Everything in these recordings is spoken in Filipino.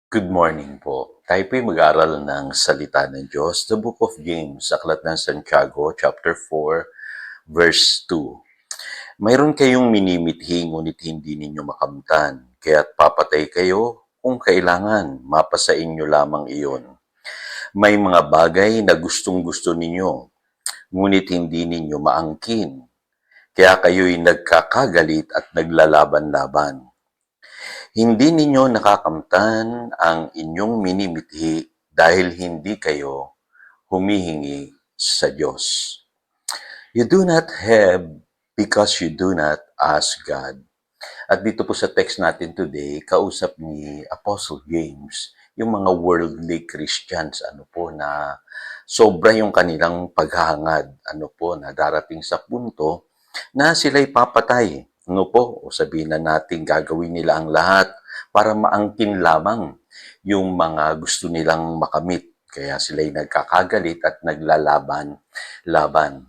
Good morning po. Tayo po'y mag-aral ng salita ng Diyos, the Book of James, Aklat ng Santiago, chapter 4, verse 2. Mayroon kayong minimithi, ngunit hindi ninyo makamtan, kaya't papatay kayo kung kailangan, mapasa inyo lamang iyon. May mga bagay na gustong-gusto ninyo, ngunit hindi ninyo maangkin, kaya kayo'y nagkakagalit at naglalaban-laban. Hindi ninyo nakakamtan ang inyong minimithi dahil hindi kayo humihingi sa Diyos. You do not have because you do not ask God. At dito po sa text natin today, kausap ni Apostle James yung mga worldly Christians, na sobra yung kanilang paghahangad, na darating sa punto na sila'y papatay. O sabihin na natin gagawin nila ang lahat para maangkin lamang yung mga gusto nilang makamit. Kaya sila'y nagkakagalit at naglalaban-laban.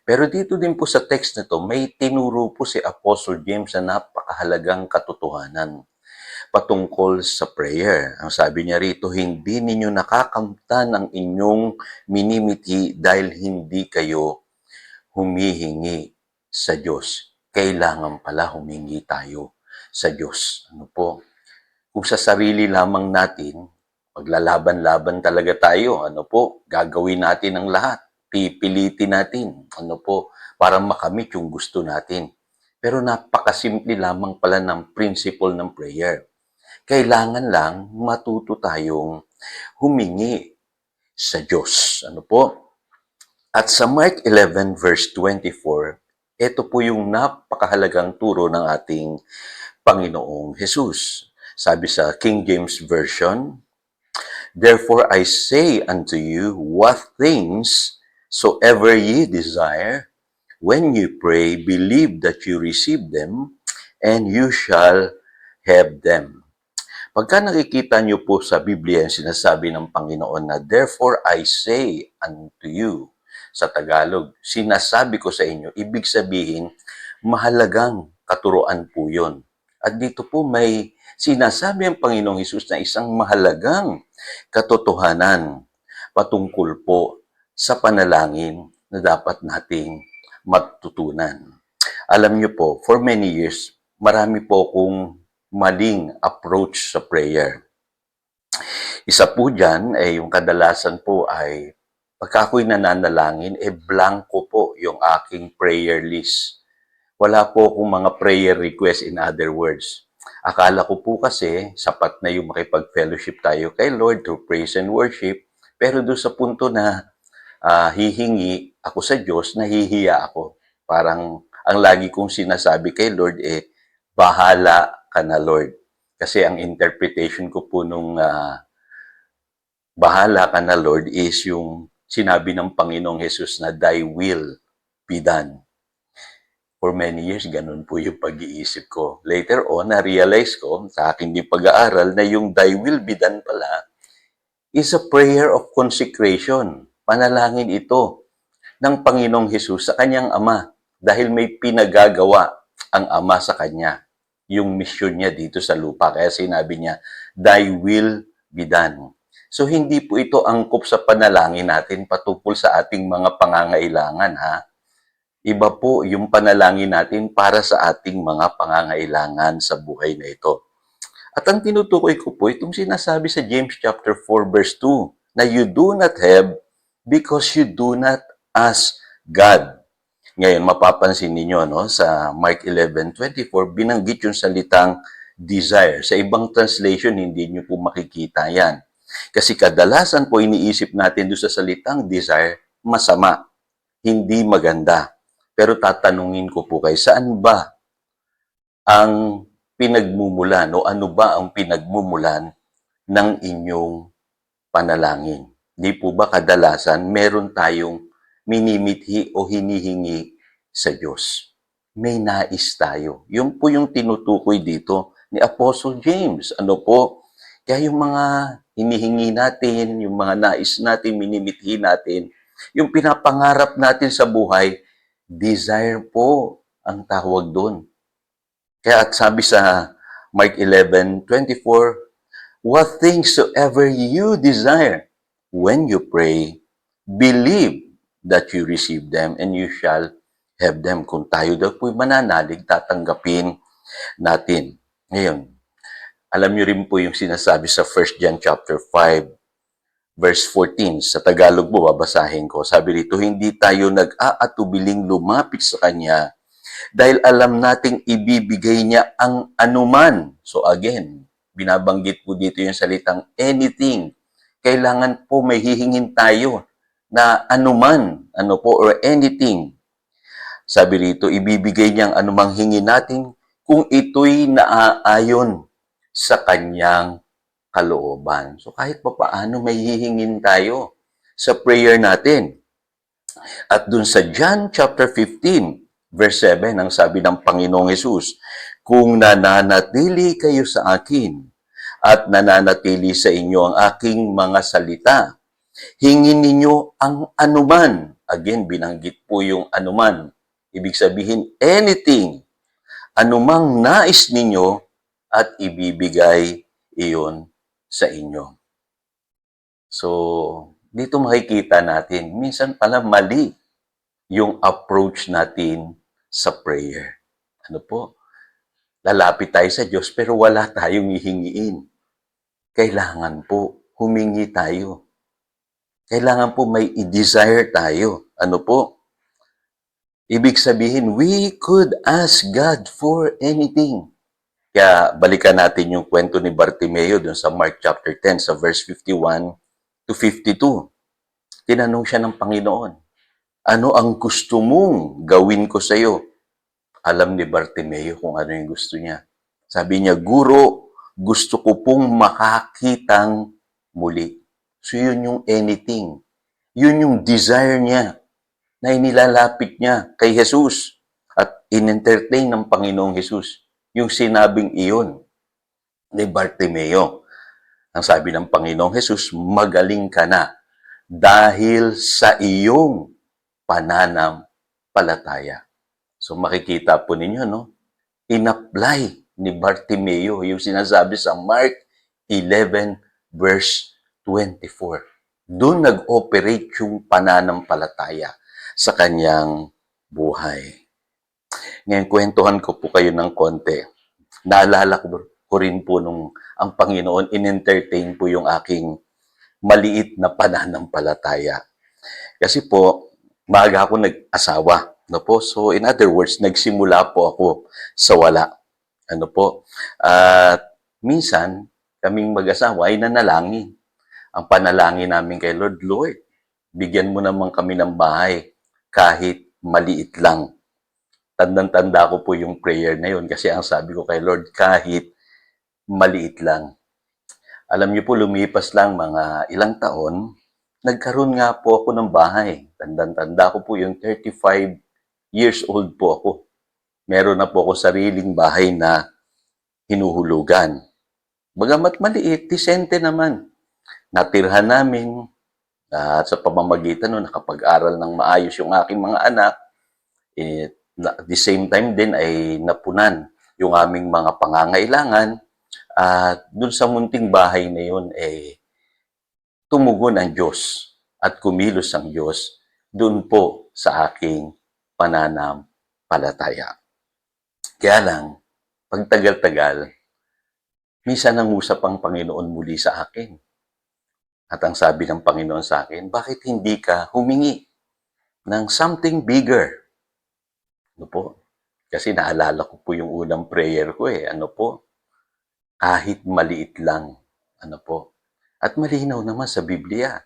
Pero dito din po sa text na to, may tinuro po si Apostle James na napakahalagang katotohanan patungkol sa prayer. Ang sabi niya rito, hindi ninyo nakakamtan ang inyong minimithi dahil hindi kayo humihingi sa Diyos. Kailangan pala humingi tayo sa Diyos. Kung sa sarili lamang natin, maglalaban-laban talaga tayo. Gagawin natin ang lahat. Pipilitin natin. Para makamit yung gusto natin. Pero napakasimple lamang pala ng principle ng prayer. Kailangan lang matuto tayong humingi sa Diyos. At sa Mark 11 verse 24, ito po yung napakahalagang turo ng ating Panginoong Jesus. Sabi sa King James Version, "Therefore I say unto you, what things soever ye desire, when you pray, believe that you receive them, and you shall have them." Pagka nakikita niyo po sa Biblia yung sinasabi ng Panginoon na, "Therefore I say unto you," sa Tagalog, sinasabi ko sa inyo, ibig sabihin, mahalagang katuruan po yun. At dito po may sinasabi ang Panginoong Hesus na isang mahalagang katotohanan patungkol po sa panalangin na dapat nating matutunan. Alam niyo po, for many years, marami po akong maling approach sa prayer. Isa po dyan, yung kadalasan po ay pagka ako'y nananalangin, blanco po yung aking prayer list. Wala po akong mga prayer request, in other words. Akala ko po kasi sapat na yung makipag-fellowship tayo kay Lord through praise and worship, pero doon sa punto na hihingi ako sa Diyos, nahihiya ako. Parang ang lagi kong sinasabi kay Lord, bahala ka na Lord. Kasi ang interpretation ko po nung bahala ka na Lord is yung sinabi ng Panginoong Jesus na thy will be done. For many years, ganun po yung pag-iisip ko. Later on, na-realize ko sa aking di pag-aaral na yung thy will be done pala is a prayer of consecration. Panalangin ito ng Panginoong Jesus sa kanyang Ama dahil may pinagagawa ang Ama sa kanya. Yung mission niya dito sa lupa. Kaya sinabi niya, thy will be done. So, hindi po ito angkop sa panalangin natin patungkol sa ating mga pangangailangan, ha? Iba po yung panalangin natin para sa ating mga pangangailangan sa buhay na ito. At ang tinutukoy ko po, itong sinasabi sa James chapter 4 verse 2, na you do not have because you do not ask God. Ngayon, mapapansin ninyo, sa Mark 11:24, binanggit yung salitang desire. Sa ibang translation, hindi nyo po makikita yan. Kasi kadalasan po iniisip natin doon sa salitang desire, masama, hindi maganda. Pero tatanungin ko po kayo, saan ba ang pinagmumulan o ano ba ang pinagmumulan ng inyong panalangin? Di po ba kadalasan meron tayong minimithi o hinihingi sa Diyos? May nais tayo. Yun po yung tinutukoy dito ni Apostle James. Kaya yung mga hinihingi natin, yung mga nais natin, minimithi natin, yung pinapangarap natin sa buhay, desire po ang tawag doon. Kaya at sabi sa Mark 11:24, What things soever you desire, when you pray, believe that you receive them and you shall have them. Kung tayo daw po'y mananalig, tatanggapin natin. Ngayon, alam niyo rin po yung sinasabi sa 1 John chapter 5, verse 14. Sa Tagalog po, babasahin ko. Sabi rito, hindi tayo nag-aatubiling lumapit sa Kanya dahil alam nating ibibigay niya ang anuman. So again, binabanggit po dito yung salitang anything. Kailangan po may hihingin tayo na anuman, ano po, or anything. Sabi rito, ibibigay niya ang anumang hingin natin kung ito'y naaayon sa kanyang kalooban. So kahit pa paano may hihingin tayo sa prayer natin. At dun sa John chapter 15, verse 7, ang sabi ng Panginoong Hesus, kung nananatili kayo sa akin at nananatili sa inyo ang aking mga salita, hingin ninyo ang anuman. Again, binanggit po yung anuman. Ibig sabihin, anything, anumang nais ninyo at ibibigay iyon sa inyo. So, dito makikita natin, minsan pala mali yung approach natin sa prayer. Ano po? Lalapit tayo sa Diyos pero wala tayong hihingiin. Kailangan po humingi tayo. Kailangan po may i-desire tayo. Ano po? Ibig sabihin, we could ask God for anything. Kaya balikan natin yung kwento ni Bartimeo dun sa Mark chapter 10 sa verse 51 to 52. Tinanong siya ng Panginoon, ano ang gusto mong gawin ko sa iyo? Alam ni Bartimeo kung ano yung gusto niya. Sabi niya, Guro, gusto ko pong makakitang muli. So yun yung anything. Yun yung desire niya na inilalapit niya kay Jesus at in-entertain ng Panginoong Jesus yung sinabing iyon ni Bartimeo. Ang sabi ng Panginoong Jesus, magaling ka na dahil sa iyong pananampalataya. So makikita po ninyo, no? In-apply ni Bartimeo yung sinasabi sa Mark 11 verse 24. Doon nag-operate yung pananampalataya sa kanyang buhay. Ngayon, kwentuhan ko po kayo ng konti. Naalala ko rin po nung ang Panginoon in-entertain po yung aking maliit na pananampalataya. Kasi po, maaga ako nag-asawa. No po? So, in other words, nagsimula po ako sa wala. Ano po? At minsan, kaming mag-asawa ay nanalangin. Ang panalangin namin kay Lord, Lord, bigyan mo naman kami ng bahay kahit maliit lang. Tandang-tanda ko po yung prayer na yun kasi ang sabi ko kay Lord, kahit maliit lang. Alam niyo po, lumipas lang mga ilang taon, nagkaroon nga po ako ng bahay. Tandang-tanda ko po yung 35 years old po ako. Meron na po ako sariling bahay na hinuhulugan. Bagamat maliit, disente naman. Natirhan namin at sa pamamagitan nun, nakapag-aral ng maayos yung aking mga anak. At the same time din ay napunan yung aming mga pangangailangan. At dun sa munting bahay na yun, tumugon ang Diyos at kumilos ang Diyos dun po sa aking pananampalataya. Kaya lang, pagtagal-tagal, minsan nangusap ang Panginoon muli sa akin. At ang sabi ng Panginoon sa akin, bakit hindi ka humingi ng something bigger? Ano po? Kasi naalala ko po yung unang prayer ko Ano po? Kahit maliit lang. Ano po? At malinaw naman sa Biblia.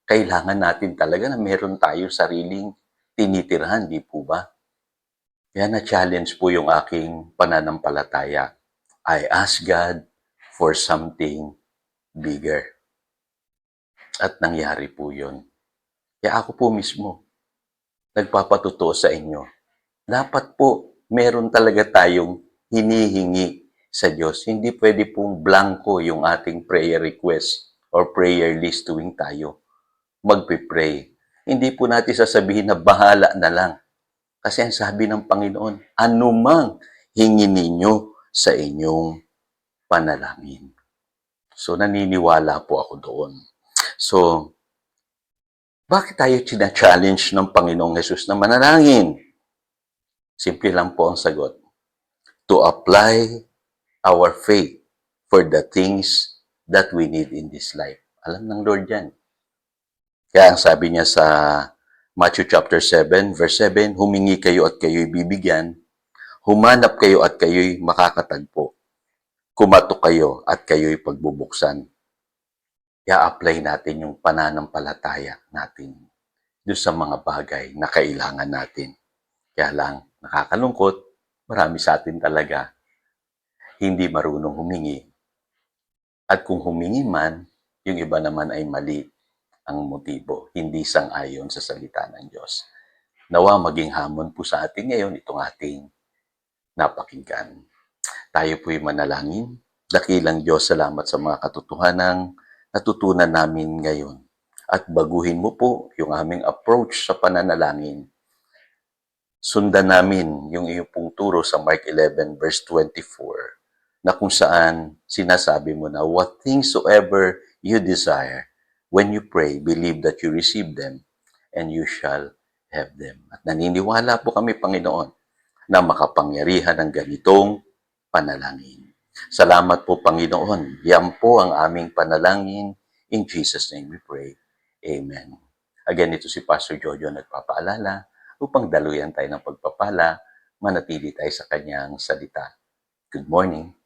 Kailangan natin talaga na meron tayo sariling tinitirhan, di po ba? Kaya na-challenge po yung aking pananampalataya. I ask God for something bigger. At nangyari po yun. Kaya ako po mismo, nagpapatuto sa inyo. Dapat po, meron talaga tayong hinihingi sa Diyos. Hindi pwede pong blanco yung ating prayer request or prayer list tuwing tayo magpipray. Hindi po natin sasabihin na bahala na lang. Kasi ang sabi ng Panginoon, anumang hingin ninyo sa inyong panalangin. So, naniniwala po ako doon. So, bakit tayo challenge ng Panginoong Hesus na manalangin? Simple lang po ang sagot. To apply our faith for the things that we need in this life. Alam ng Lord yan. Kaya ang sabi niya sa Matthew chapter 7, verse 7, humingi kayo at kayo'y bibigyan, humanap kayo at kayo'y makakatagpo, kumatok kayo at kayo'y pagbubuksan. I-apply natin yung pananampalataya natin doon sa mga bagay na kailangan natin. Kaya lang, nakakalungkot, marami sa atin talaga hindi marunong humingi. At kung humingi man, yung iba naman ay mali ang motibo, hindi sang-ayon sa salita ng Diyos. Nawa maging hamon po sa atin ngayon itong ating napakinggan. Tayo po'y manalangin. Dakilang Diyos, salamat sa mga katotohanang natutunan namin ngayon. At baguhin mo po yung aming approach sa pananalangin. Sundan namin yung iyong pong turo sa Mark 11 verse 24 na kung saan sinasabi mo na what things soever you desire, when you pray, believe that you receive them and you shall have them. At naniniwala po kami, Panginoon, na makapangyarihan ng ganitong panalangin. Salamat po, Panginoon. Yan po ang aming panalangin. In Jesus' name we pray. Amen. Again, ito si Pastor Jojo nagpapaalala upang daluyan tayo ng pagpapala, manatili tayo sa kanyang salita. Good morning.